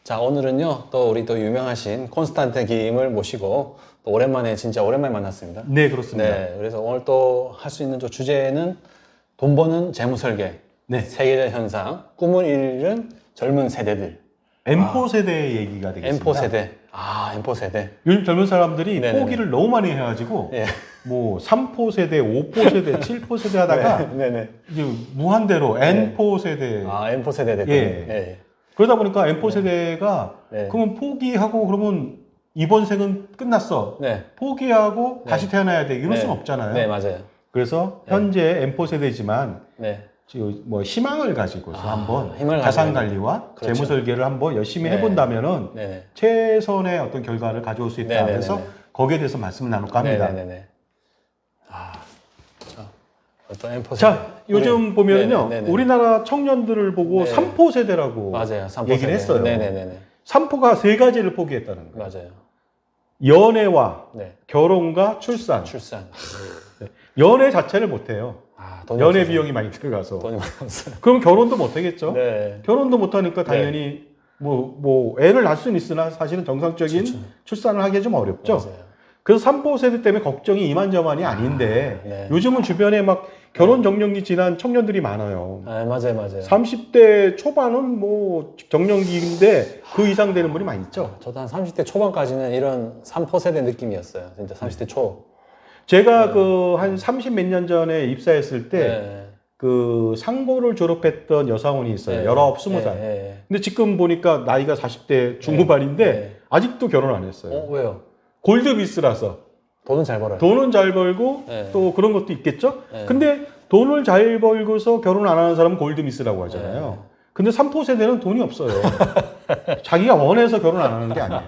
자, 오늘은요, 또 우리 또 유명하신 콘스탄테 김을 모시고 또 오랜만에, 진짜 오랜만에 만났습니다. 네, 그렇습니다. 네, 그래서 오늘 또 할 수 있는 주제는 돈 버는 재무 설계, 네. 세계적 현상, 꿈을 잃은 젊은 세대들. M4 세대의 얘기가 되겠습니다. M4 세대. 아, M4 세대. 요즘 젊은 사람들이 네네네. 포기를 너무 많이 해가지고 예. 뭐 3포 세대, 5포 세대, 7포 세대 하다가 네네. 이제 무한대로 N4 세대. 아, M4 세대 됐군요. 예. 예. 그러다 보니까 M4 세대가 네. 그러면 포기하고 그러면 이번 생은 끝났어. 네. 포기하고 네. 다시 태어나야 돼. 이럴 네. 수는 없잖아요. 네, 맞아요. 그래서 네. 현재 M4 세대지만 네. 지금 뭐 희망을 가지고서 한번 힘을 자산 가지고. 관리와 그렇죠. 재무 설계를 한번 열심히 네. 해본다면은 네네. 최선의 어떤 결과를 가져올 수 있다. 네네네네. 그래서 거기에 대해서 말씀을 나눌까 합니다. 네네네. 아, 자, 어떤 M4 세대. 자, 요즘 보면은요, 네네네네. 우리나라 청년들을 보고 네. 3포 세대라고 맞아요. 3포 얘기를 세대. 했어요. 네네네네. 3포가 세 가지를 포기했다는 거예요. 맞아요. 연애와 네. 결혼과 출산. 출산. 연애 자체를 못해요. 아, 돈이 연애 없어서. 비용이 많이 들어가서. 돈이 많이 없어요. 그럼 결혼도 못하겠죠? 네. 결혼도 못하니까 당연히 뭐 애를 낳을 수는 있으나 사실은 정상적인 그렇죠. 출산을 하기 좀 어렵죠. 맞아요. 그래서 3포 세대 때문에 걱정이 이만저만이 아닌데 네. 요즘은 주변에 막 결혼 정년기 지난 청년들이 많아요. 아, 맞아요, 맞아요. 30대 초반은 뭐 정년기인데 그 이상 되는 분이 많이 있죠. 저도 한 30대 초반까지는 이런 3포 세대 느낌이었어요. 진짜 30대 초. 제가 그 한 30 몇 년 전에 입사했을 때 네. 그 상고를 졸업했던 여사원이 있어요. 네. 19, 20살. 네, 네. 근데 지금 보니까 나이가 40대 중후반인데 네. 아직도 결혼 안 했어요. 왜요? 골드비스라서 돈은 잘 벌어요. 돈은 잘 벌고 네. 또 그런 것도 있겠죠. 네. 근데 돈을 잘 벌고서 결혼 안 하는 사람은 골드미스라고 하잖아요. 근데 3포 세대는 돈이 없어요. 자기가 원해서 결혼 안 하는 게 아니에요.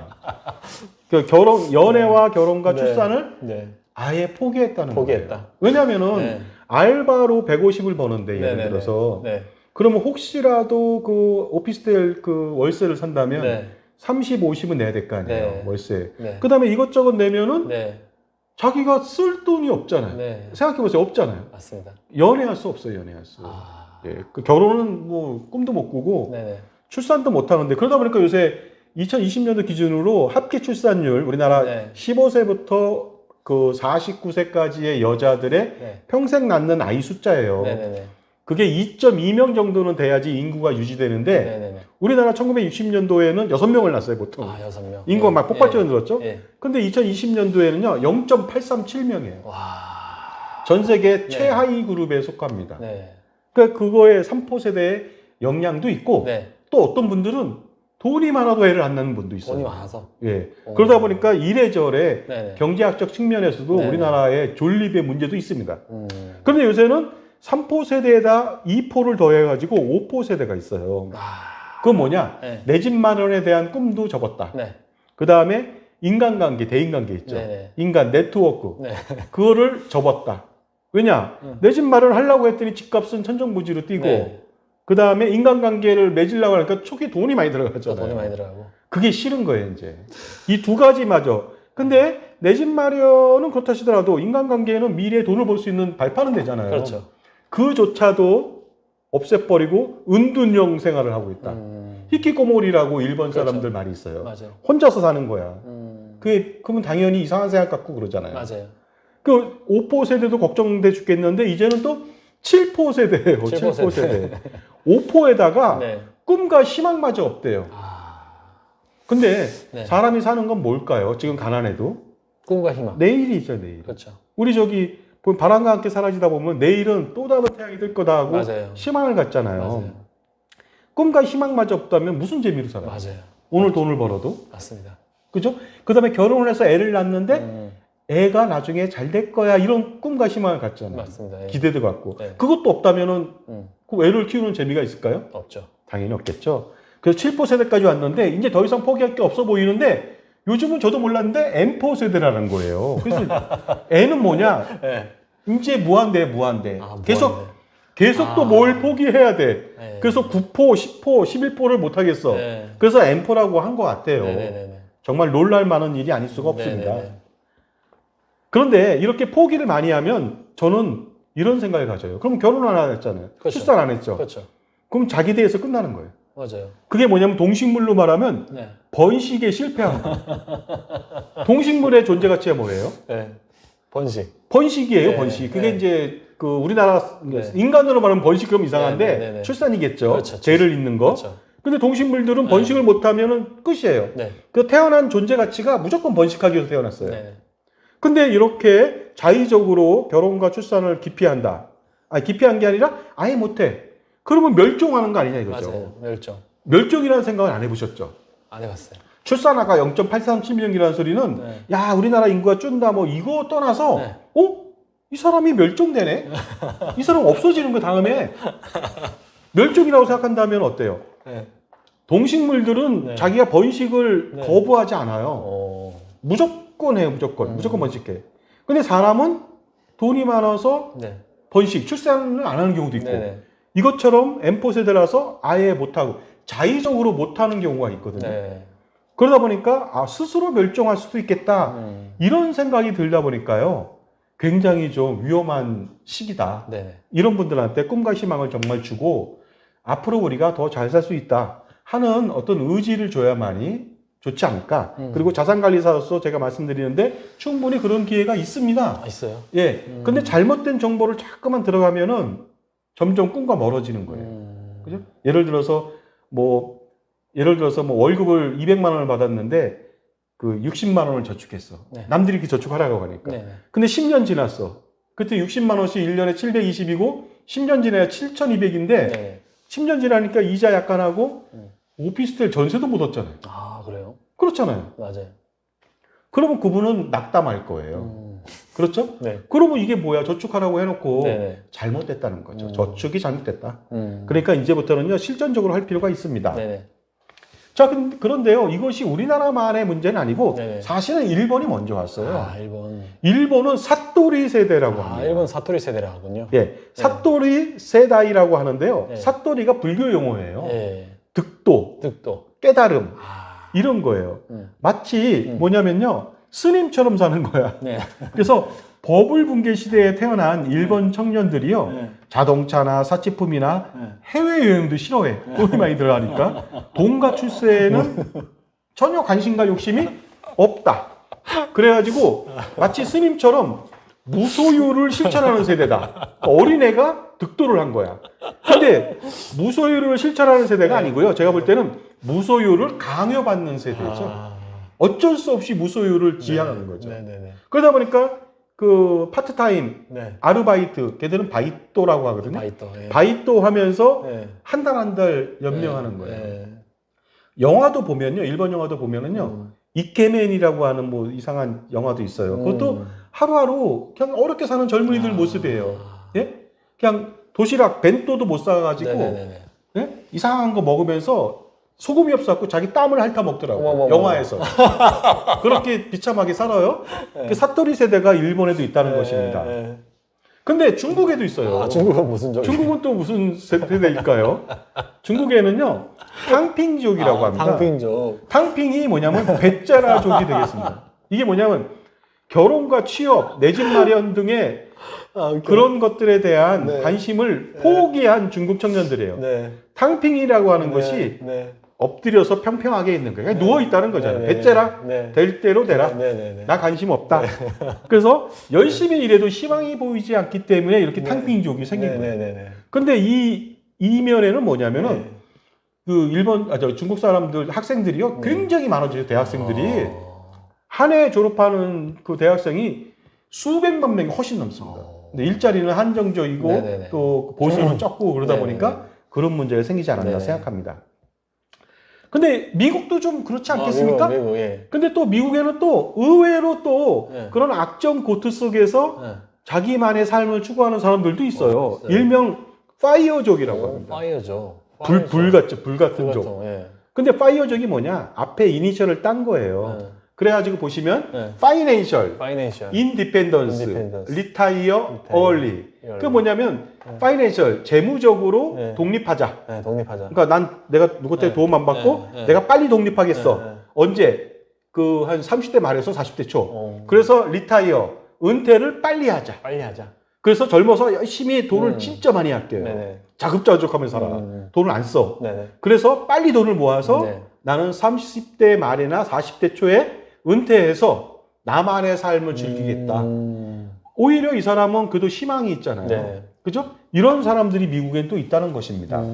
그 연애와 결혼과 네. 출산을 네. 아예 포기했다는 포기했다. 거예요. 왜냐면은 네. 알바로 150을 버는데 예를 네네네. 들어서 네. 그러면 혹시라도 그 오피스텔 그 월세를 산다면 네. 30, 50은 내야 될 거 아니에요. 네. 월세. 네. 그 다음에 이것저것 내면은 네. 자기가 쓸 돈이 없잖아요. 네. 생각해보세요. 없잖아요. 맞습니다. 연애할 수 없어요. 연애할 수. 아. 예, 그 결혼은 뭐 꿈도 못 꾸고 네네. 출산도 못 하는데 그러다 보니까 요새 2020년도 기준으로 합계 출산율 우리나라 네. 15세부터 그 49세까지의 여자들의 네. 평생 낳는 아이 숫자예요. 네네네. 그게 2.2명 정도는 돼야지 인구가 유지되는데 네네네. 우리나라 1960년도에는 6명을 낳았어요, 보통. 아, 6명. 인구가 막 폭발적으로 늘었죠? 예. 근데 2020년도에는요, 0.837명이에요. 와. 전 세계 네. 최하위 그룹에 속합니다. 네. 그러니까 그거에 3포 세대의 영향도 있고, 네. 또 어떤 분들은 돈이 많아도 애를 안 낳는 분도 있어요. 돈이 많아서. 예. 오. 그러다 보니까 이래저래 네네. 경제학적 측면에서도 네네. 우리나라의 존립의 문제도 있습니다. 음. 그런데 요새는 3포 세대에다 2포를 더해가지고 5포 세대가 있어요. 아. 그건 뭐냐? 네. 내 집 마련에 대한 꿈도 접었다. 네. 그 다음에 인간관계, 대인관계 있죠. 네네. 인간, 네트워크. 네. 그거를 접었다. 왜냐? 내 집 마련하려고 했더니 집값은 천정부지로 뛰고, 네. 그 다음에 인간관계를 맺으려고 하니까 초기에 돈이 많이 들어가잖아요. 돈이 많이 들어가고. 그게 싫은 거예요, 이제. 이 두 가지마저. 근데 내 집 마련은 그렇다 치더라도 인간관계에는 미래에 돈을 벌 수 있는 발판은 되잖아요. 그렇죠. 그조차도 없애버리고 은둔형 생활을 하고 있다. 히키코모리라고 일본 그렇죠. 사람들 말이 있어요. 맞아요. 혼자서 사는 거야. 그러면 당연히 이상한 생각 갖고 그러잖아요. 맞아요. 그 5포 세대도 걱정돼 죽겠는데 이제는 또 7포 세대예요. 7포 7포 세대. 5포에다가 네. 꿈과 희망마저 없대요. 아. 근데 네. 사람이 사는 건 뭘까요? 지금 가난해도 꿈과 희망. 내일이죠, 내일. 그렇죠. 우리 저기 바람과 함께 사라지다 보면 내일은 또 다른 태양이 뜰 거다 하고 맞아요. 희망을 갖잖아요. 맞아요. 꿈과 희망마저 없다면 무슨 재미로 살아요? 맞아요. 오늘 돈을 벌어도. 맞습니다. 그죠? 그 다음에 결혼을 해서 애를 낳는데 애가 나중에 잘 될 거야 이런 꿈과 희망을 갖잖아요. 맞습니다. 예. 기대도 갖고. 네. 그것도 없다면은 그 애를 키우는 재미가 있을까요? 없죠. 당연히 없겠죠. 그래서 7포 세대까지 왔는데 이제 더 이상 포기할 게 없어 보이는데 요즘은 저도 몰랐는데 M4 세대라는 거예요. 그래서 N은 뭐냐? 네. 이제 무한대, 무한대. 아, 계속 또 뭘 포기해야 돼. 네. 그래서 9포, 10포, 11포를 못 하겠어. 네. 그래서 M4라고 한 것 같아요. 네네네. 정말 놀랄 만한 일이 아닐 수가 없습니다. 네네네. 그런데 이렇게 포기를 많이 하면 저는 이런 생각을 가져요. 그럼 결혼 안 했잖아요. 그렇죠. 출산 안 했죠. 그렇죠. 그럼 자기 대에서 끝나는 거예요. 맞아요. 그게 뭐냐면 동식물로 말하면 네. 번식에 실패한 거. 동식물의 존재 가치가 뭐예요? 네. 번식. 번식이에요, 네, 번식. 그게 네. 이제 그 우리나라 네. 인간으로 말하면 번식 그럼 이상한데 네, 네, 네. 출산이겠죠. 그렇죠. 죄를 잇는 거. 그렇죠. 근데 동식물들은 네. 번식을 못하면은 끝이에요. 네. 그 태어난 존재 가치가 무조건 번식하기 위해서 태어났어요. 네. 근데 이렇게 자의적으로 결혼과 출산을 기피한다. 아니, 기피한 게 아니라 아예 못해. 그러면 멸종하는 거 아니냐 이거죠. 맞아요. 멸종. 멸종이라는 생각을 안 해보셨죠? 안 해봤어요. 출산아가 0.837명이라는 소리는 네. 야 우리나라 인구가 준다 뭐 이거 떠나서 네. 이 사람이 멸종되네? 이 사람 없어지는 거 다음에 멸종이라고 생각한다면 어때요? 네. 동식물들은 네. 자기가 번식을 네. 거부하지 않아요. 무조건 해요, 무조건. 무조건 번식해. 근데 사람은 돈이 많아서 네. 번식, 출산을 안 하는 경우도 있고 네네. 이것처럼 M4 세대라서 아예 못하고 자의적으로 못하는 경우가 있거든요. 네. 그러다 보니까 스스로 멸종할 수도 있겠다. 이런 생각이 들다 보니까요. 굉장히 좀 위험한 시기다. 네네. 이런 분들한테 꿈과 희망을 정말 주고 앞으로 우리가 더 잘 살 수 있다 하는 어떤 의지를 줘야만이 좋지 않을까. 그리고 자산관리사로서 제가 말씀드리는데 충분히 그런 기회가 있습니다. 아, 있어요? 예. 근데 잘못된 정보를 자꾸만 들어가면은 점점 꿈과 멀어지는 거예요. 그죠? 예를 들어서 뭐 월급을 200만 원을 받았는데 그 60만 원을 저축했어. 네. 남들이 이렇게 저축하라고 하니까. 네네. 근데 10년 지났어. 그때 60만 원씩 1년에 720이고 10년 지나야 7,200인데 네. 10년 지나니까 이자 약간 하고 오피스텔 전세도 못 얻잖아요. 아, 그래요? 그렇잖아요. 맞아요. 그러면 그분은 낙담할 거예요. 그렇죠? 네. 그러면 이게 뭐야? 저축하라고 해놓고 네네. 잘못됐다는 거죠. 저축이 잘못됐다. 음. 그러니까 이제부터는요, 실전적으로 할 필요가 있습니다. 네네. 자, 그런데요, 이것이 우리나라만의 문제는 아니고, 네네. 사실은 일본이 먼저 왔어요. 아, 일본. 일본은 사토리 세대라고 합니다. 일본 사토리 세대라군요. 예, 사토리 세다이라고 하는데요. 네. 사토리가 불교 용어예요. 예. 득도, 득도. 깨달음, 아. 이런 거예요. 마치 뭐냐면요, 스님처럼 사는 거야. 네. 그래서 버블 붕괴 시대에 태어난 일본 청년들이요, 네. 자동차나 사치품이나 네. 해외여행도 싫어해. 돈이 많이 들어가니까. 돈과 출세에는 전혀 관심과 욕심이 없다. 그래가지고 마치 스님처럼 무소유를 실천하는 세대다. 어린애가 득도를 한 거야. 근데 무소유를 실천하는 세대가 아니고요. 제가 볼 때는 무소유를 강요받는 세대죠. 아. 어쩔 수 없이 무소유를 지향하는 거죠. 네네네. 그러다 보니까 그 파트타임, 네. 아르바이트, 걔들은 바이토라고 하거든요. 바이토. 예. 바이토 하면서 네. 한 달 한 달 연명하는 거예요. 네. 영화도 보면요, 일본 영화도 보면은요, 이케맨이라고 하는 뭐 이상한 영화도 있어요. 그것도 하루하루 그냥 어렵게 사는 젊은이들 모습이에요. 예? 그냥 도시락, 벤또도 못 사가지고, 네네네. 예? 이상한 거 먹으면서 소금이 없어갖고 자기 땀을 핥아 먹더라고요. 어머머머. 영화에서. 그렇게 비참하게 살아요. 그 사토리 세대가 일본에도 있다는 것입니다. 네. 근데 중국에도 있어요. 아, 중국은 무슨 족? 중국은 또 무슨 세대일까요? 중국에는요, 탕핑족이라고 합니다. 탕핑족. 탕핑이 뭐냐면 배짜라족이 되겠습니다. 이게 뭐냐면 결혼과 취업, 내 집 마련 등의 그런 것들에 대한 네. 관심을 포기한 중국 청년들이에요. 네. 탕핑이라고 하는 네. 것이 네. 엎드려서 평평하게 있는 거예요. 그냥 누워 있다는 거잖아요. 네. 배째라, 네. 될 대로 되라. 네네네. 나 관심 없다. 그래서 열심히 일해도 희망이 보이지 않기 때문에 이렇게 탕핑족이 생긴 거예요. 네네네. 근데 이 이면에는 뭐냐면은 네. 그 중국 사람들 학생들이요 굉장히 많아져요. 대학생들이 한 해 졸업하는 그 대학생이 수백만 명이 훨씬 넘습니다. 근데 일자리는 한정적이고 네네네. 또 보수는 적고 그러다 네네네. 보니까 그런 문제가 생기지 않았나 네네. 생각합니다. 근데 미국도 좀 그렇지 않겠습니까? 미국, 예. 근데 또 미국에는 또 의외로 또 네. 그런 악정 고트 속에서 네. 자기만의 삶을 추구하는 사람들도 있어요. 있어요. 일명 파이어족이라고 합니다. 파이어죠. 불 같은 족. 같은, 예. 근데 파이어족이 뭐냐? 앞에 이니셜을 딴 거예요. 네. 그래가지고 보시면 네. 파이낸셜, 파이낸셜. 인디펜던스, Independence. 리타이어, 얼리. early. 그 뭐냐면 파이낸셜, 재무적으로 네. 독립하자. 네, 독립하자. 그러니까 내가 누구 때 네. 도움 안 받고 네. 네. 내가 빨리 독립하겠어. 네. 네. 언제? 그 한 30대 말에서 40대 초. 어. 그래서 리타이어, 은퇴를 빨리 하자. 빨리 하자. 그래서 젊어서 열심히 돈을 진짜 많이 아껴요. 네네. 자급자족하면서 살아. 돈을 안 써. 네네. 그래서 빨리 돈을 모아서 네. 나는 30대 말이나 40대 초에 은퇴해서 나만의 삶을 즐기겠다. 오히려 이 사람은 그래도 희망이 있잖아요. 네. 그죠? 이런 사람들이 미국엔 또 있다는 것입니다.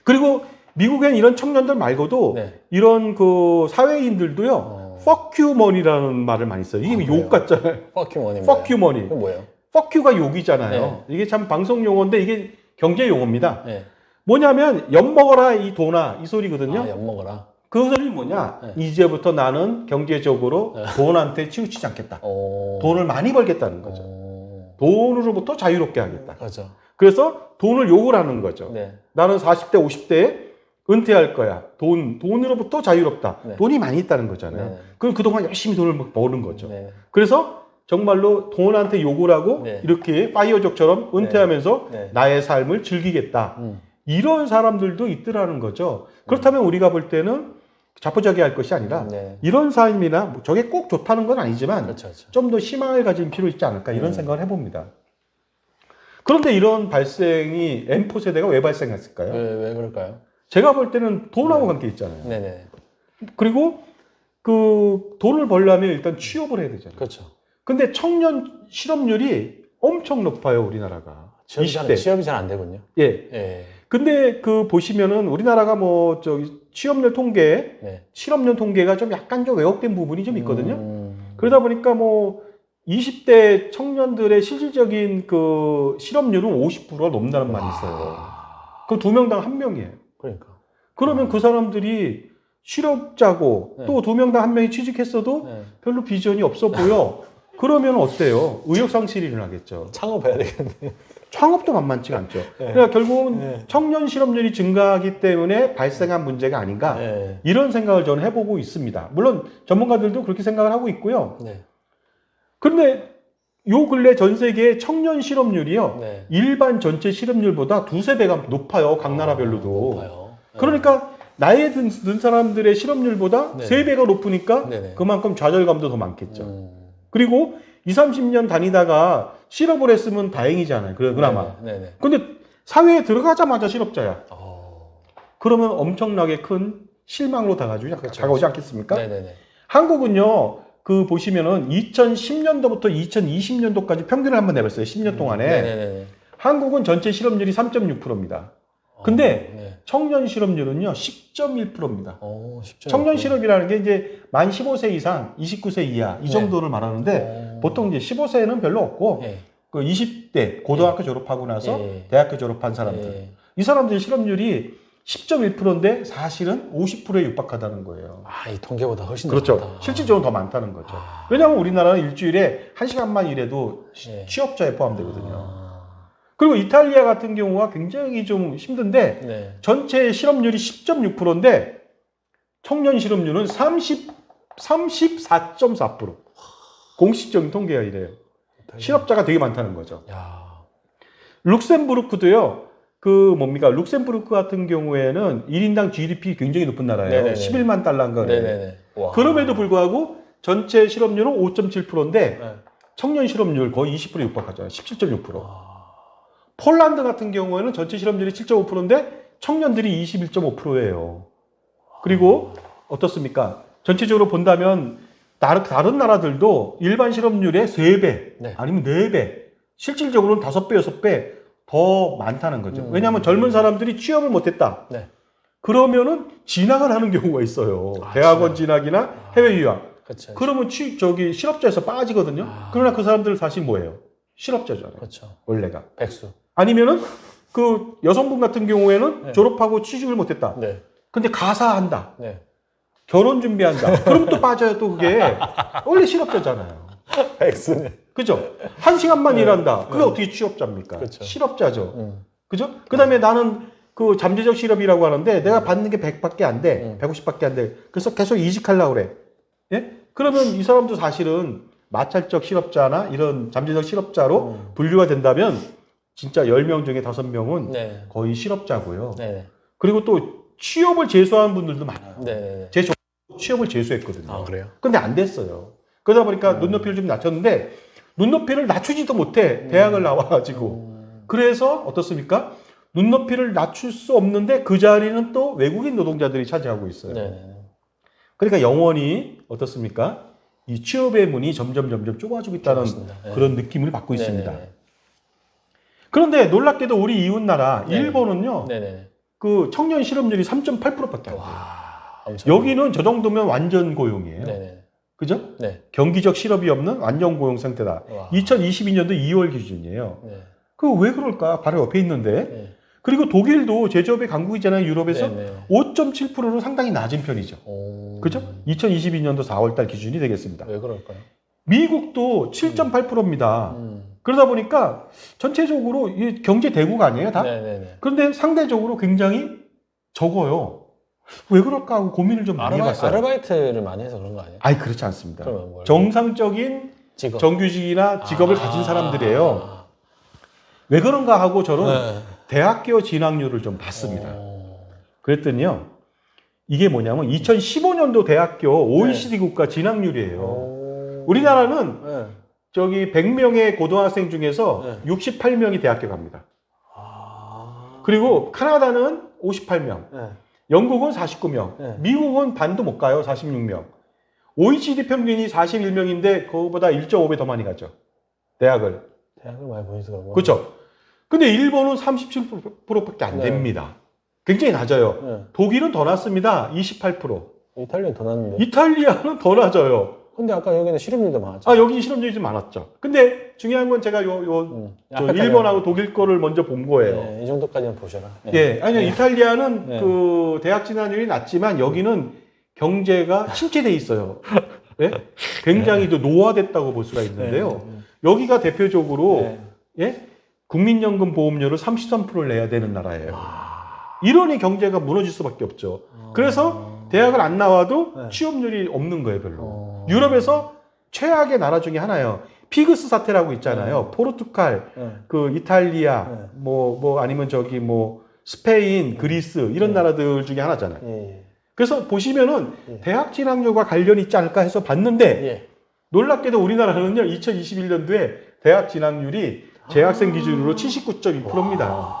그리고 미국엔 이런 청년들 말고도 네. 이런 그 사회인들도요, fuck you money라는 말을 많이 써요. 이게 그래요? 욕 같잖아요. Fuck you money. fuck you money. 그건 뭐예요? fuck you가 욕이잖아요. 이게 참 방송 용어인데 이게 경제 용어입니다. 네. 뭐냐면 엿먹어라 이 돈아 이 소리거든요. 아, 엿먹어라. 그 소리는 뭐냐? 네. 이제부터 나는 경제적으로 돈한테 치우치지 않겠다. 돈을 많이 벌겠다는 거죠. 돈으로부터 자유롭게 하겠다. 그렇죠. 그래서 돈을 욕을 하는 거죠. 네. 나는 40대, 50대에 은퇴할 거야. 돈으로부터 자유롭다. 네. 돈이 많이 있다는 거잖아요. 네. 그럼 그동안 열심히 돈을 버는 거죠. 네. 그래서 정말로 돈한테 욕을 하고 네. 이렇게 파이어족처럼 은퇴하면서 네. 나의 삶을 즐기겠다. 이런 사람들도 있더라는 거죠. 그렇다면 우리가 볼 때는 자포자기할 것이 아니라 네. 이런 삶이나 뭐 저게 꼭 좋다는 건 아니지만 그렇죠. 그렇죠. 좀 더 희망을 가질 필요 있지 않을까 이런 생각을 해봅니다. 그런데 이런 발생이 M4 세대가 왜 발생했을까요? 왜 그럴까요? 제가 볼 때는 돈하고 관계 있잖아요. 네네. 그리고 그 돈을 벌려면 일단 취업을 해야 되잖아요. 그렇죠. 근데 청년 실업률이 엄청 높아요, 우리나라가. 취업이 잘 안 되군요. 예. 예. 근데 그 보시면은 우리나라가 뭐 저기 취업률 통계, 네. 실업률 통계가 좀 약간 좀 왜곡된 부분이 좀 있거든요. 그러다 보니까 뭐 20대 청년들의 실질적인 그 실업률은 50%가 넘는다는 말이 있어요. 그럼 2명당 1명이에요. 그러니까. 그러면 그 사람들이 실업자고 네. 또 2명당 1명이 취직했어도 네. 별로 비전이 없어 보여. 그러면 어때요? 의욕상실이 일어나겠죠. 창업해야 되겠네. 창업도 만만치가 않죠. 그러니까 결국은 네. 청년 실업률이 증가하기 때문에 발생한 문제가 아닌가 네. 이런 생각을 저는 해보고 있습니다. 물론 전문가들도 그렇게 생각을 하고 있고요. 네. 그런데 요 근래 전 세계의 청년 실업률이요. 네. 일반 전체 실업률보다 두세 배가 높아요. 각 나라별로도. 높아요. 네. 그러니까 나이에 든 사람들의 실업률보다 네. 세 배가 높으니까 네네. 그만큼 좌절감도 더 많겠죠. 그리고 20, 30년 다니다가 실업을 했으면 다행이잖아요. 그나마. 네네. 근데 사회에 들어가자마자 실업자야. 어. 그러면 엄청나게 큰 실망으로 다가오지 않겠습니까? 네네네. 한국은요, 그 보시면은 2010년도부터 2020년도까지 평균을 한번 내봤어요. 10년 동안에. 네네네. 한국은 전체 실업률이 3.6%입니다. 근데 네. 청년 실업률은요, 10.1%입니다. 쉽죠. 청년 실업이라는 게 이제 만 15세 이상, 29세 이하 이 정도를 말하는데 보통 이제 15세는 별로 없고 예. 그 20대 고등학교 졸업하고 나서 예. 대학교 졸업한 사람들 예. 이 사람들 실업률이 10.1%인데 사실은 50%에 육박하다는 거예요. 아, 이 통계보다 훨씬 그렇죠. 높다. 실질적으로 더 많다는 거죠. 왜냐하면 우리나라는 일주일에 1시간만 일해도 예. 취업자에 포함되거든요. 그리고 이탈리아 같은 경우가 굉장히 좀 힘든데 네. 전체 실업률이 10.6%인데 청년 실업률은 34.4%. 공식적인 통계가 이래요. 실업자가 되게 많다는 거죠. 야. 룩셈부르크도요. 룩셈부르크 같은 경우에는 1인당 GDP 굉장히 높은 나라예요. 네네네. 11만 달러인가 그래요. 네네네. 와. 그럼에도 불구하고 전체 실업률은 5.7%인데 네. 청년 실업률 거의 20%에 육박하잖아요. 17.6%. 폴란드 같은 경우에는 전체 실업률이 7.5%인데 청년들이 21.5%예요. 그리고 어떻습니까? 전체적으로 본다면 다른 나라들도 일반 실업률의 3배 네. 아니면 4배 실질적으로는 5배, 6배 더 많다는 거죠. 왜냐하면 젊은 사람들이 취업을 못했다. 네. 그러면은 진학을 하는 경우가 있어요. 아, 대학원 진학이나 해외 유학. 그렇죠. 그러면 실업자에서 빠지거든요. 그러나 그 사람들은 사실 뭐예요? 실업자잖아요. 그렇죠. 원래가. 백수. 아니면은 그 여성분 같은 경우에는 네. 졸업하고 취직을 못했다. 네. 근데 가사한다. 네. 결혼 준비한다. 그럼 또 빠져요. 또 그게 원래 실업자잖아요. 백수네. 그죠? 1시간만 일한다. 그게 어떻게 취업자입니까? 그렇죠. 실업자죠. 그죠? 그 다음에 나는 그 잠재적 실업이라고 하는데 내가 받는 게 100밖에 안 돼. 150밖에 안 돼. 그래서 계속 이직하려고 그래. 예? 그러면 이 사람도 사실은 마찰적 실업자나 이런 잠재적 실업자로 분류가 된다면 진짜 10명 중에 5명은 네. 거의 실업자고요. 네. 그리고 또 취업을 재수한 분들도 많아요. 네. 제 취업을 재수했거든요. 아, 그래요? 근데 안 됐어요. 그러다 보니까 눈높이를 좀 낮췄는데 눈높이를 낮추지도 못해. 대학을 나와가지고. 그래서 어떻습니까? 눈높이를 낮출 수 없는데 그 자리는 또 외국인 노동자들이 차지하고 있어요. 네네. 그러니까 영원히 어떻습니까? 이 취업의 문이 점점 좁아지고 있다는 네. 그런 느낌을 받고 있습니다. 네네. 그런데 놀랍게도 우리 이웃 나라 네네. 일본은요. 네네. 그 청년 실업률이 3.8%밖에 안 돼요. 와, 엄청. 여기는 저 정도면 완전 고용이에요. 네네. 그죠? 네. 경기적 실업이 없는 완전 고용 상태다. 와. 2022년도 2월 기준이에요. 네. 그 왜 그럴까? 바로 옆에 있는데. 네. 그리고 독일도 제조업의 강국이잖아요. 유럽에서 네네. 5.7%로 상당히 낮은 편이죠. 오. 그죠? 2022년도 4월달 기준이 되겠습니다. 왜 그럴까요? 미국도 7.8%입니다. 그러다 보니까 전체적으로 이 경제 대국 아니에요, 다? 네네네. 그런데 상대적으로 굉장히 적어요. 왜 그럴까 하고 고민을 좀 많이 해봤어요. 아르바이트를 많이 해서 그런 거 아니에요? 아니, 그렇지 않습니다. 그러면 뭐예요? 정상적인 직업. 정규직이나 직업을 가진 사람들이에요. 왜 그런가 하고 저는 네. 대학교 진학률을 좀 봤습니다. 그랬더니요. 이게 뭐냐면 2015년도 대학교 OECD 국가 진학률이에요. 우리나라는 네. 저기 100명의 고등학생 중에서 네. 68명이 대학교 갑니다. 아. 그리고 카나다는 58명, 네. 영국은 49명, 네. 미국은 반도 못 가요. 46명. OECD 평균이 41명인데 그거보다 1.5배 더 많이 가죠. 대학을. 대학을 많이 보내서 그런 거. 그렇죠. 근데 일본은 37%밖에 안 네. 됩니다. 굉장히 낮아요. 네. 독일은 더 낮습니다. 28%. 이탈리아 더 낮는데. 이탈리아는 더 낮아요. 근데 아까 여기는 실업률도 많았죠. 아, 여기 실업률이 좀 많았죠. 근데 중요한 건 제가 저 일본하고 독일 거를 먼저 본 거예요. 네, 이 정도까지는 보셔라. 네. 예, 아니요. 네. 이탈리아는 네. 그 대학 진학률이 낮지만 여기는 경제가 침체돼 있어요. 예? 굉장히 또 노화됐다고 볼 수가 있는데요. 여기가 대표적으로 네. 예? 국민연금 보험료를 33%를 내야 되는 나라예요. 이러니 경제가 무너질 수밖에 없죠. 그래서 대학을 안 나와도 네. 취업률이 없는 거예요, 별로. 유럽에서 최악의 나라 중에 하나예요. 피그스 사태라고 있잖아요. 포르투갈, 그 이탈리아, 뭐 아니면 저기 뭐 스페인, 그리스 이런 나라들 중에 하나잖아요. 예. 그래서 보시면은 예. 대학 진학률과 관련이 있지 않을까 해서 봤는데 예. 놀랍게도 우리나라는요 2021년도에 대학 진학률이 재학생 기준으로 79.2%입니다.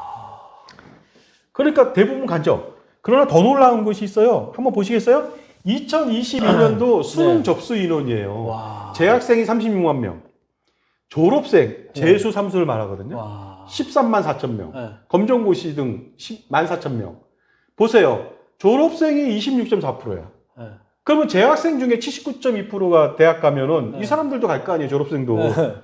그러니까 대부분 간접. 그러나 더 놀라운 것이 있어요. 한번 보시겠어요? 2022년도 수능 네. 접수 인원이에요. 와. 재학생이 36만 명. 졸업생, 재수, 삼수를 말하거든요. 와. 13만 4천 명. 네. 검정고시 등 10만 4천 명. 보세요. 졸업생이 26.4%야. 네. 그러면 재학생 중에 79.2%가 대학 가면은 네. 이 사람들도 갈 거 아니에요, 졸업생도. 네.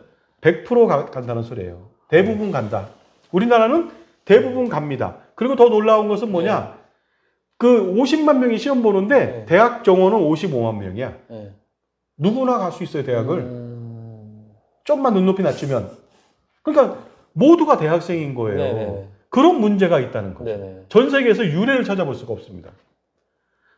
100% 간다는 소리예요. 대부분 간다. 우리나라는 대부분 갑니다. 그리고 더 놀라운 것은 뭐냐? 그 50만 명이 시험 보는데 네. 대학 정원은 55만 명이야. 네. 누구나 갈 수 있어요, 대학을. 좀만 눈높이 낮추면. 그러니까 모두가 대학생인 거예요. 네네. 그런 문제가 있다는 거죠. 네네. 전 세계에서 유례를 찾아볼 수가 없습니다.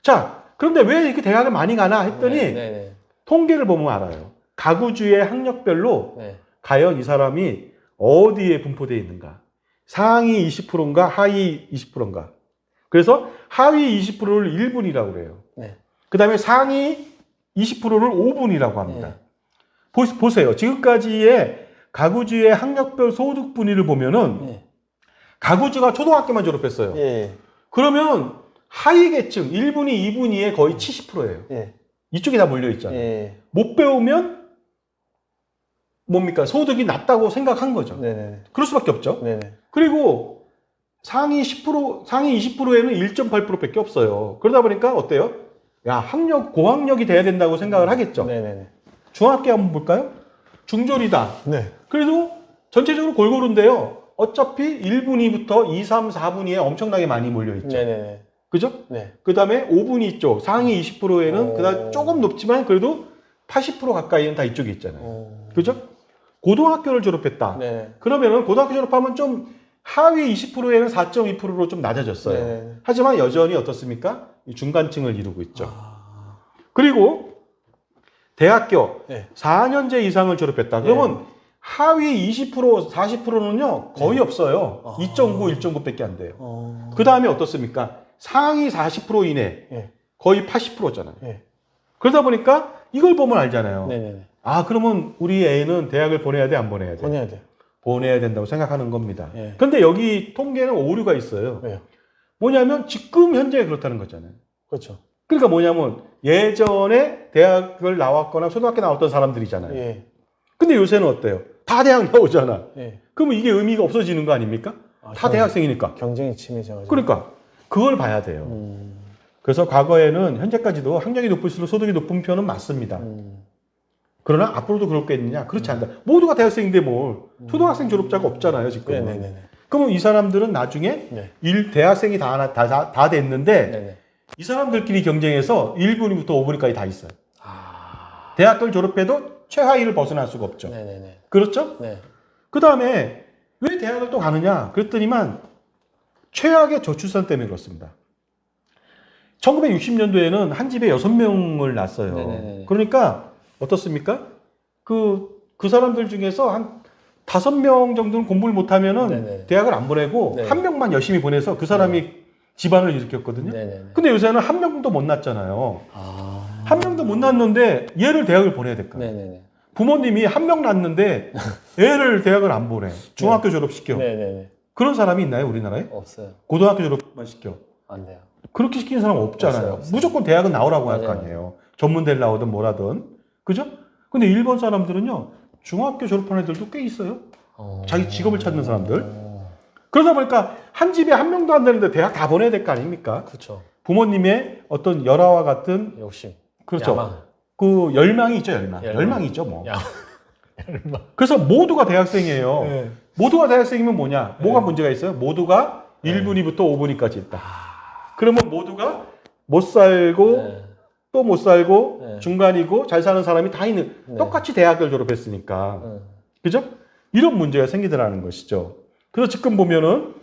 자, 그런데 왜 이렇게 대학을 많이 가나 했더니 네네. 통계를 보면 알아요. 가구주의 학력별로 네. 과연 이 사람이 어디에 분포되어 있는가. 상위 20%인가 하위 20%인가. 그래서 하위 20%를 1분이라고 그래요. 네. 그 다음에 상위 20%를 5분이라고 합니다. 네. 보세요. 지금까지의 가구주의 학력별 소득 분위를 보면은 네. 가구주가 초등학교만 졸업했어요. 예. 그러면 하위 계층 1분위, 2분위의 거의 70%예요. 예. 이쪽에 다 몰려 있잖아요. 예. 못 배우면 뭡니까? 소득이 낮다고 생각한 거죠. 네네. 그럴 수밖에 없죠. 네네. 그리고 상위 10%, 상위 20%에는 1.8%밖에 없어요. 그러다 보니까 어때요? 야, 고학력이 돼야 된다고 생각을 하겠죠. 네네네. 중학교 한번 볼까요? 중졸이다. 네. 그래도 전체적으로 골고루인데요. 어차피 1분위부터 2, 3, 4분위에 엄청나게 많이 몰려있죠. 네네네. 그죠? 네. 그 다음에 5분위 쪽, 상위 20%에는 그다음 조금 높지만 그래도 80% 가까이는 다 이쪽에 있잖아요. 그죠? 고등학교를 졸업했다. 네. 그러면은 고등학교 졸업하면 좀 하위 20%에는 4.2%로 좀 낮아졌어요. 네. 하지만 여전히 어떻습니까? 이 중간층을 이루고 있죠. 그리고 대학교 네. 4년제 이상을 졸업했다. 그러면 하위 20%, 40%는요 거의 없어요. 2.9, 1.9밖에 안 돼요. 그 다음에 어떻습니까? 상위 40% 이내 예. 거의 80%잖아요. 예. 그러다 보니까 이걸 보면 알잖아요. 네네네. 아, 그러면 우리 애는 대학을 보내야 돼, 안 보내야 돼? 보내야 돼. 보내야 된다고 생각하는 겁니다. 예. 근데 여기 통계는 오류가 있어요. 왜요? 뭐냐면 지금 현재 그렇다는 거잖아요. 그렇죠. 그러니까 뭐냐면 예전에 대학을 나왔거나 초등학교 나왔던 사람들이잖아요. 예. 근데 요새는 어때요? 다 대학 나오잖아. 예. 그러면 이게 의미가 없어지는 거 아닙니까? 다 대학생이니까. 경쟁이 심해져가지고. 그러니까 그걸 봐야 돼요. 그래서 과거에는 현재까지도 학력이 높을수록 소득이 높은 편은 맞습니다. 그러나 앞으로도 그렇겠느냐? 그렇지 않다. 모두가 대학생인데 뭘 초등학생 졸업자가 없잖아요 지금. 네네네. 그러면 이 사람들은 나중에 네. 대학생이 다 됐는데 네네. 이 사람들끼리 경쟁해서 1분위부터 5분위까지 다 있어요. 아. 대학교를 졸업해도 최하위를 벗어날 수가 없죠. 네네네. 그렇죠? 네. 그 다음에 왜 대학을 또 가느냐? 그랬더니만 최악의 저출산 때문에 그렇습니다. 1960년도에는 한 집에 6명을 낳았어요. 네네네. 그러니까 어떻습니까? 그 사람들 중에서 한 5명 정도는 공부를 못하면은 네네. 대학을 대학을 안 보내고 네. 한 명만 열심히 보내서 그 사람이 집안을 일으켰거든요. 네네네. 근데 요새는 한 명도 못 낳잖아요. 아. 한 명도 못 낳는데 얘를 대학을 보내야 될까? 네네네. 부모님이 한 명 낳는데 애를 대학을 안 보내. 중학교 졸업시켜. 네네네. 그런 사람이 있나요, 우리나라에? 없어요. 고등학교 졸업만 시켜. 안 돼요. 그렇게 시키는 사람 없잖아요. 없어요. 무조건 대학은 나오라고 할 거 맞아요. 아니에요. 전문대를 나오든 뭐라든. 그죠? 근데 일본 사람들은요, 중학교 졸업한 애들도 꽤 있어요. 자기 직업을 찾는 사람들. 그러다 보니까 한 집에 한 명도 안 되는데 대학 다 보내야 될 거 아닙니까? 그렇죠. 부모님의 어떤 열화와 같은, 욕심. 그렇죠. 야망. 그 열망이 있죠, 열망. 열망. 열망이 있죠, 뭐. 야망. 그래서 모두가 대학생이에요. 네. 모두가 대학생이면 뭐냐? 뭐가 네. 문제가 있어요? 모두가 네. 1분위부터 5분위까지 있다. 그러면 모두가 못 살고 네. 또 못 살고 네. 중간이고 잘 사는 사람이 다 있는 네. 똑같이 대학을 졸업했으니까 네. 그죠? 이런 문제가 생기더라는 것이죠. 그래서 지금 보면은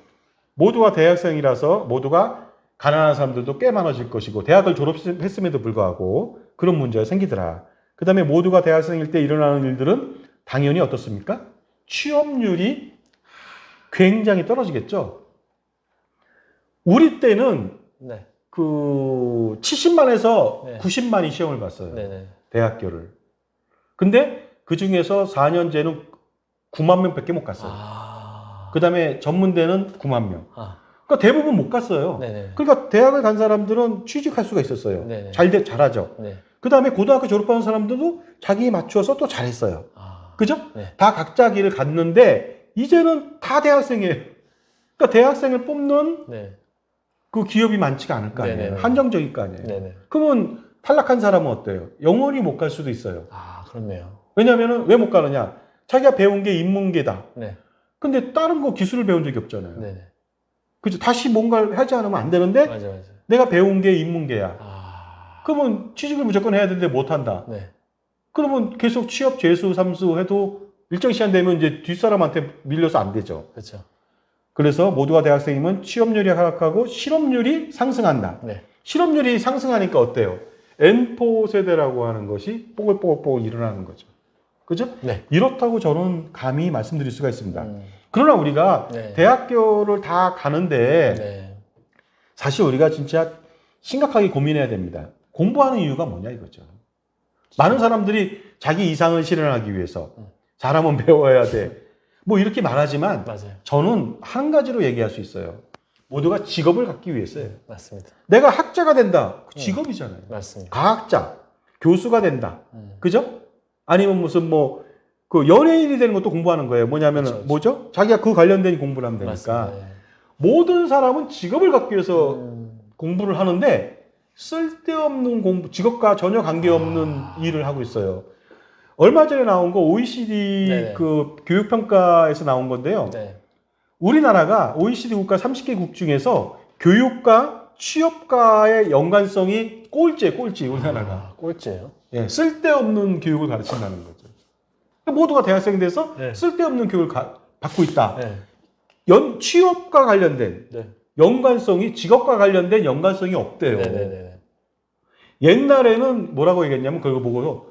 모두가 대학생이라서 모두가 가난한 사람들도 꽤 많아질 것이고 대학을 졸업했음에도 불구하고 그런 문제가 생기더라. 그 다음에 모두가 대학생일 때 일어나는 일들은 당연히 어떻습니까? 취업률이 굉장히 떨어지겠죠. 우리 때는 네. 그 70만에서 네. 90만이 시험을 봤어요. 네네. 대학교를. 근데 그 중에서 4년제는 9만 명밖에 못 갔어요. 아. 그 다음에 전문대는 9만 명. 아. 그러니까 대부분 못 갔어요. 네네. 그러니까 대학을 간 사람들은 취직할 수가 있었어요. 네네. 잘하죠. 네. 그 다음에 고등학교 졸업하는 사람들도 자기에 맞추어서 또 잘했어요. 아. 그죠? 네. 다 각자 길을 갔는데 이제는 다 대학생이에요. 그러니까 대학생을 뽑는 네. 그 기업이 많지가 않을 거 아니에요. 네네네. 한정적일 거 아니에요. 네네. 그러면 탈락한 사람은 어때요? 영원히 못 갈 수도 있어요. 아, 그렇네요. 왜냐하면 왜 못 가느냐? 자기가 배운 게 인문계다. 네. 근데 다른 거 기술을 배운 적이 없잖아요. 네네. 그죠? 다시 뭔가를 하지 않으면 안 되는데 맞아. 내가 배운 게 인문계야. 아. 그러면 취직을 무조건 해야 되는데 못 한다. 네. 그러면 계속 취업 재수 삼수 해도 일정 시간 되면 이제 뒷사람한테 밀려서 안 되죠. 그렇죠. 그래서 모두가 대학생이면 취업률이 하락하고 실업률이 상승한다. 네. 실업률이 상승하니까 어때요? N4 세대라고 하는 것이 뽀글뽀글 일어나는 거죠. 그죠? 네. 이렇다고 저는 감히 말씀드릴 수가 있습니다. 그러나 우리가 네. 대학교를 다 가는데 네. 사실 우리가 진짜 심각하게 고민해야 됩니다. 공부하는 이유가 뭐냐 이거죠. 많은 사람들이 자기 이상을 실현하기 위해서 잘하면 배워야 돼. 뭐 이렇게 말하지만 맞아요. 저는 한 가지로 얘기할 수 있어요. 모두가 직업을 갖기 위해서예요. 맞습니다. 내가 학자가 된다. 그 직업이잖아요. 맞습니다. 과학자, 교수가 된다. 그죠? 아니면 무슨 그 연예인이 되는 것도 공부하는 거예요. 뭐냐면은 그렇죠. 뭐죠? 자기가 그 관련된 공부를 하면 되니까. 맞습니다. 네. 모든 사람은 직업을 갖기 위해서 공부를 하는데 쓸데없는 공부, 직업과 전혀 관계없는 일을 하고 있어요. 얼마 전에 나온 거 OECD 네네. 그 교육평가에서 나온 건데요. 네. 우리나라가 OECD 국가 30개국 중에서 교육과 취업과의 연관성이 꼴찌, 우리나라가. 아, 꼴찌예요? 예, 쓸데없는 교육을 가르친다는 거죠. 모두가 대학생이 돼서 네. 쓸데없는 교육을 받고 있다. 네. 취업과 관련된 네. 연관성이, 직업과 관련된 연관성이 없대요. 네네네. 옛날에는 뭐라고 얘기했냐면 그거 보고서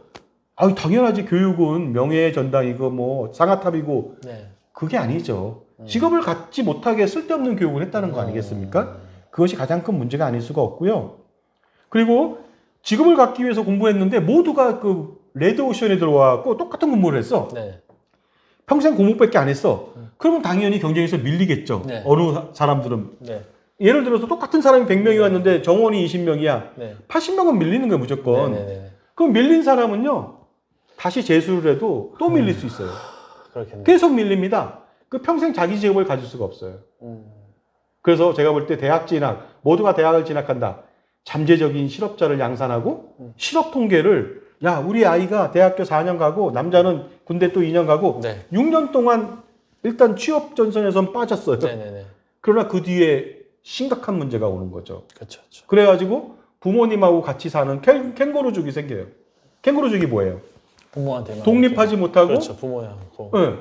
당연하지, 교육은 명예의 전당이고 뭐 상아탑이고. 네. 그게 아니죠. 직업을 갖지 못하게 쓸데없는 교육을 했다는 거 아니겠습니까? 그것이 가장 큰 문제가 아닐 수가 없고요. 그리고 직업을 갖기 위해서 공부했는데 모두가 그 레드오션에 들어와갖고 똑같은 공부를 했어. 네. 평생 공부밖에 안 했어. 그러면 당연히 경쟁에서 밀리겠죠. 네. 어느 사람들은. 네. 예를 들어서 똑같은 사람이 100명이 왔는데 정원이 20명이야. 네. 80명은 밀리는 거야 무조건. 네네네. 그럼 밀린 사람은요. 다시 재수를 해도 또 밀릴 수 있어요. 그렇겠네. 계속 밀립니다. 그 평생 자기 직업을 가질 수가 없어요. 그래서 제가 볼 때 대학 진학, 모두가 대학을 진학한다. 잠재적인 실업자를 양산하고 실업 통계를 야 우리 아이가 대학교 4년 가고 남자는 군대 또 2년 가고 네. 6년 동안 일단 취업 전선에선 빠졌어요. 네네네. 그러나 그 뒤에 심각한 문제가 오는 거죠. 그렇죠. 그렇죠. 그래가지고 부모님하고 같이 사는 캥거루족이 생겨요. 캥거루족이 뭐예요? 부모한테만 독립하지 못하고 그렇죠. 부모하고 네.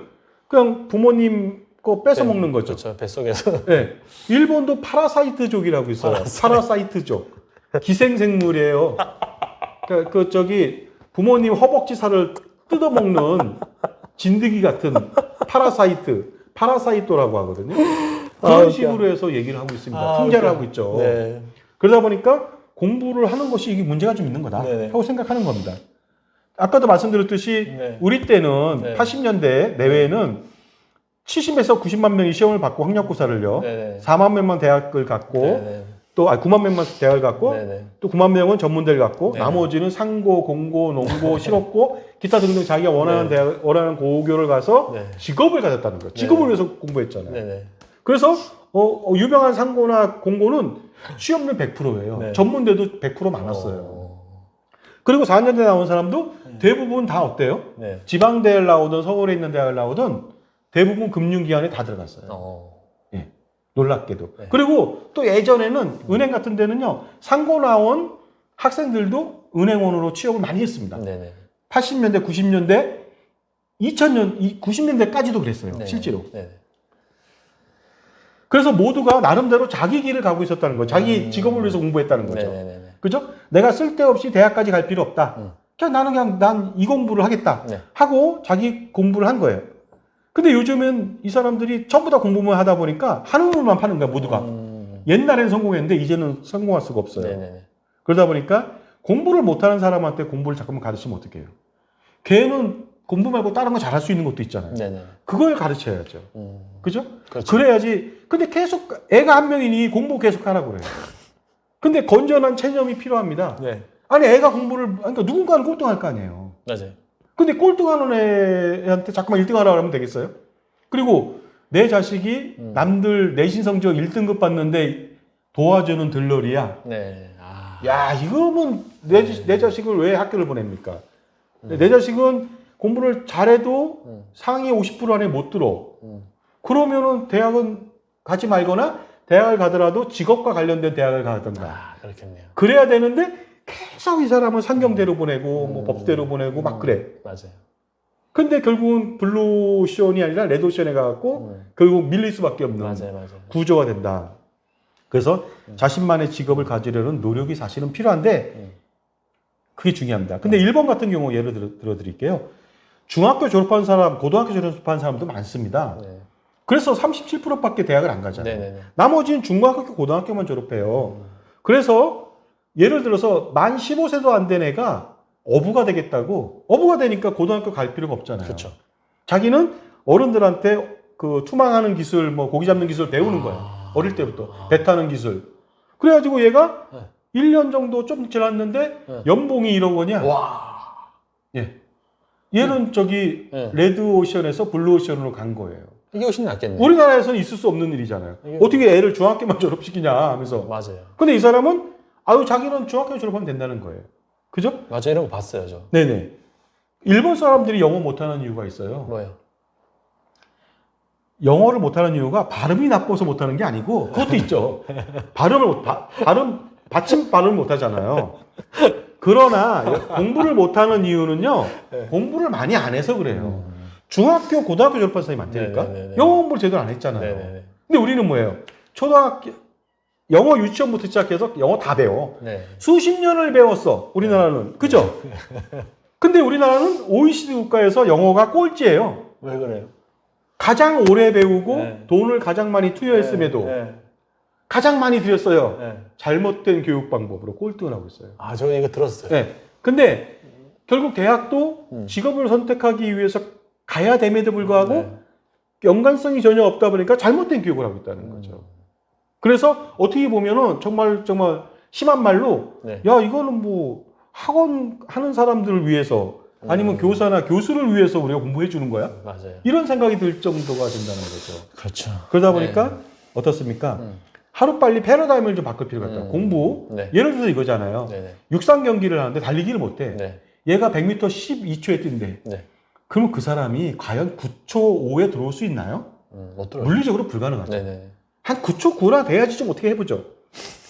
그냥 부모님 거 뺏어 먹는 거죠. 그렇죠. 뱃속에서 네. 일본도 파라사이트족이라고 있어요. 파라사이트족. 기생생물이에요. 저기 부모님 허벅지 살을 뜯어먹는 진드기 같은 파라사이토라고 하거든요. 그런 식으로 해서 얘기를 하고 있습니다. 통제를 하고 있죠. 네. 그러다 보니까 공부를 하는 것이 이게 문제가 좀 있는 거다 네네. 하고 생각하는 겁니다. 아까도 말씀드렸듯이 네. 우리 때는 네. 80년대 내외에는 70에서 90만 명이 시험을 받고 학력고사를요. 네네. 4만 명만 대학을 갔고 네네. 또 9만 명만 대학을 갔고 네네. 또 9만 명은 전문대를 갔고 네. 나머지는 상고, 공고, 농고, 실업고 기타 등등 자기가 원하는 네. 대학, 원하는 고교를 가서 네. 직업을 가졌다는 거예요. 직업을 네. 위해서 공부했잖아요. 네네. 그래서 유명한 상고나 공고는 취업률 100%예요. 네. 전문대도 100% 많았어요. 그리고 4년대 나온 사람도 대부분 다 어때요? 네. 지방대를 나오든 서울에 있는 대학을 나오든 대부분 금융기관에 다 들어갔어요. 예, 놀랍게도. 네. 그리고 또 예전에는 은행 같은 데는요, 상고 나온 학생들도 은행원으로 취업을 많이 했습니다. 네네. 80년대, 90년대, 2000년, 90년대까지도 그랬어요. 네네. 실제로. 네네. 그래서 모두가 나름대로 자기 길을 가고 있었다는 거죠. 자기 직업을 위해서 공부했다는 거죠. 네네네. 그죠? 내가 쓸데없이 대학까지 갈 필요 없다. 그냥 나는 그냥 난 이 공부를 하겠다. 네. 하고 자기 공부를 한 거예요. 근데 요즘은 이 사람들이 전부 다 공부만 하다 보니까 한우물만 파는 거야, 모두가. 옛날엔 성공했는데 이제는 성공할 수가 없어요. 네네네. 그러다 보니까 공부를 못하는 사람한테 공부를 잠깐만 가르치면 어떡해요? 걔는 공부 말고 다른 거 잘할 수 있는 것도 있잖아요. 네네. 그걸 가르쳐야죠. 그죠? 그렇죠. 그래야지. 근데 계속 애가 한 명이니 공부 계속 하라고 그래요. 근데 건전한 체념이 필요합니다. 네. 아니 애가 공부를 그러니까 누군가는 꼴등할 거 아니에요. 맞아요. 근데 꼴등하는 애한테 자꾸만 1등하라고 하면 되겠어요? 그리고 내 자식이 남들 내신 성적 1등급 받는데 도와주는 들러리야. 네. 아. 야 이거면 내 자식을 왜 학교를 보냅니까? 내 자식은 공부를 잘해도 상위 50% 안에 못 들어. 그러면은 대학은 가지 말거나 대학을 가더라도 직업과 관련된 대학을 가든가. 아, 그렇겠네요. 그래야 되는데 계속 이 사람은 상경대로 보내고 뭐 법대로 보내고 막 그래. 맞아요. 근데 결국은 블루오션이 아니라 레드오션에 가갖고 결국 밀릴 수밖에 없는 맞아요. 구조가 된다. 그래서 자신만의 직업을 가지려는 노력이 사실은 필요한데 그게 중요합니다. 근데 일본 같은 경우 예를 들어드릴게요. 중학교 졸업한 사람, 고등학교 졸업한 사람도 많습니다. 네. 그래서 37%밖에 대학을 안 가잖아요. 네네네. 나머지는 중학교, 고등학교만 졸업해요. 그래서 예를 들어서 만 15세도 안 된 애가 어부가 되겠다고 어부가 되니까 고등학교 갈 필요가 없잖아요. 그렇죠. 자기는 어른들한테 그 투망하는 기술, 뭐 고기 잡는 기술 배우는 거예요. 어릴 때부터 배 타는 기술. 그래가지고 얘가 1년 정도 좀 지났는데 연봉이 1억 원이야. 와. 예. 얘는 저기 레드오션에서 블루오션으로 간 거예요. 이게 훨씬 낫겠네요. 우리나라에서는 있을 수 없는 일이잖아요. 어떻게 애를 중학교만 졸업시키냐 하면서. 맞아요. 근데 이 사람은 자기는 중학교 졸업하면 된다는 거예요. 그죠? 맞아요. 이런 거 봤어요, 저. 네네. 일본 사람들이 영어 못하는 이유가 있어요. 뭐예요? 영어를 못하는 이유가 발음이 나빠서 못하는 게 아니고 그것도 있죠. 받침 발음을 못하잖아요. 그러나 공부를 못하는 이유는요. 공부를 많이 안 해서 그래요. 중학교, 고등학교 졸업한 사람이 많다니까. 네네네네. 영어 공부를 제대로 안 했잖아요. 네네네. 근데 우리는 뭐예요? 초등학교 영어 유치원부터 시작해서 영어 다 배워. 네. 수십 년을 배웠어. 우리나라는. 그죠? 근데 우리나라는 OECD 국가에서 영어가 꼴찌예요. 왜 그래요? 가장 오래 배우고 네. 돈을 가장 많이 투여했음에도 네. 가장 많이 들였어요. 네. 잘못된 교육 방법으로 꼴등을 하고 있어요. 아, 저 이거 들었어요. 네. 근데 결국 대학도 직업을 선택하기 위해서 가야 됨에도 불구하고 네. 연관성이 전혀 없다 보니까 잘못된 교육을 하고 있다는 거죠. 그래서 어떻게 보면은 정말 심한 말로 네. 야 이거는 뭐 학원 하는 사람들을 위해서 아니면 교사나 교수를 위해서 우리가 공부해 주는 거야? 맞아요. 이런 생각이 들 정도가 된다는 거죠. 그렇죠. 그러다 보니까 어떻습니까? 하루빨리 패러다임을 좀 바꿀 필요가 있다. 공부. 네. 예를 들어서 이거잖아요. 네네. 육상 경기를 하는데 달리기를 못해. 네. 얘가 100m 12초에 뛴대. 네. 그럼 그 사람이 과연 9초 5에 들어올 수 있나요? 못 들어요. 물리적으로 불가능하죠. 네네. 한 9초 9나 돼야지 좀 어떻게 해보죠.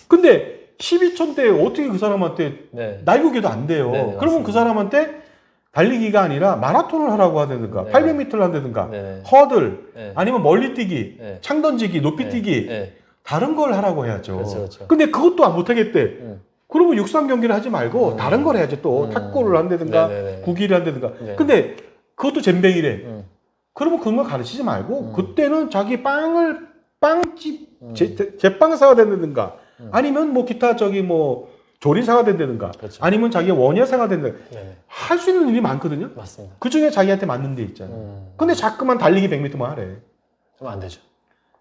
근데 12초인데 어떻게 그 사람한테 네. 날고기도 안 돼요. 네네, 그러면 맞습니다. 그 사람한테 달리기가 아니라 마라톤을 하라고 하든가 네. 800m를 한다든가 네네. 허들 네. 아니면 멀리뛰기 네. 창던지기 높이뛰기 네. 다른 걸 하라고 해야죠. 그렇죠, 그렇죠. 근데 그것도 안 못하겠대. 그러면 육상 경기를 하지 말고 다른 걸 해야지 또 탁구를 한다든가 네네네. 구기를 한다든가. 네. 근데 그것도 젬병이래. 그러면 그런 걸 가르치지 말고 음. 그때는 자기 빵집 제빵사가 된다든가 아니면 뭐 기타 뭐 조리사가 된다든가 그렇죠. 아니면 자기 원예사가 된다든가 네네. 할 수 있는 일이 많거든요. 맞습니다. 그 중에 자기한테 맞는 데 있잖아요. 근데 자꾸만 달리기 100m만 하래. 좀 안 되죠.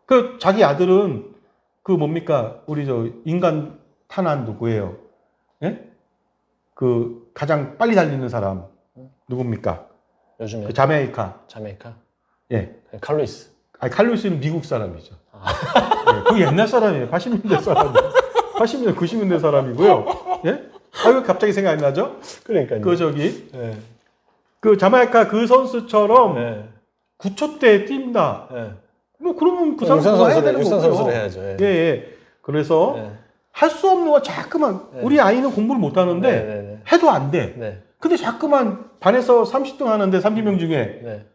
그 자기 아들은 그 뭡니까 우리 저 인간 탄환 누구예요? 예? 그 가장 빨리 달리는 사람 누굽니까? 요즘에 그 자메이카. 자메이카 예. 칼로이스. 아니 칼로스는 미국 사람이죠. 예, 그 옛날 사람이에요. 80년대 사람. 80년 90년대 사람이고요. 예? 아이고 갑자기 생각 안 나죠? 그러니까요. 그 저기 네. 그 자메이카 그 선수처럼 네. 9초대 뛴다. 네. 뭐 그러면 그 사람 육상 그거 해야 선수를 되는 육상 거고요. 선수를 해야죠. 예. 예, 예. 그래서 네. 할 수 없는 거 자꾸만 네. 우리 아이는 공부를 못 하는데 네, 네, 네. 해도 안 돼. 네. 근데 자꾸만 반에서 30등 하는데 30명 중에 네.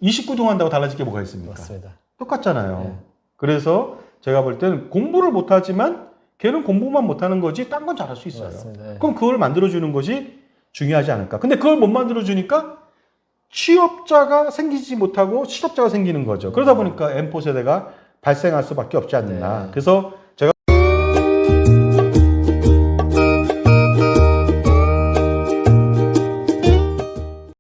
29등 한다고 달라질 게 뭐가 있습니까? 맞습니다. 똑같잖아요. 네. 그래서 제가 볼 때는 공부를 못 하지만 걔는 공부만 못 하는 거지 딴 건 잘할 수 있어요. 맞습니다. 네. 그럼 그걸 만들어 주는 것이 중요하지 않을까? 근데 그걸 못 만들어 주니까 취업자가 생기지 못하고 실업자가 생기는 거죠. 그러다 보니까 M4 세대가 발생할 수밖에 없지 않나. 네. 그래서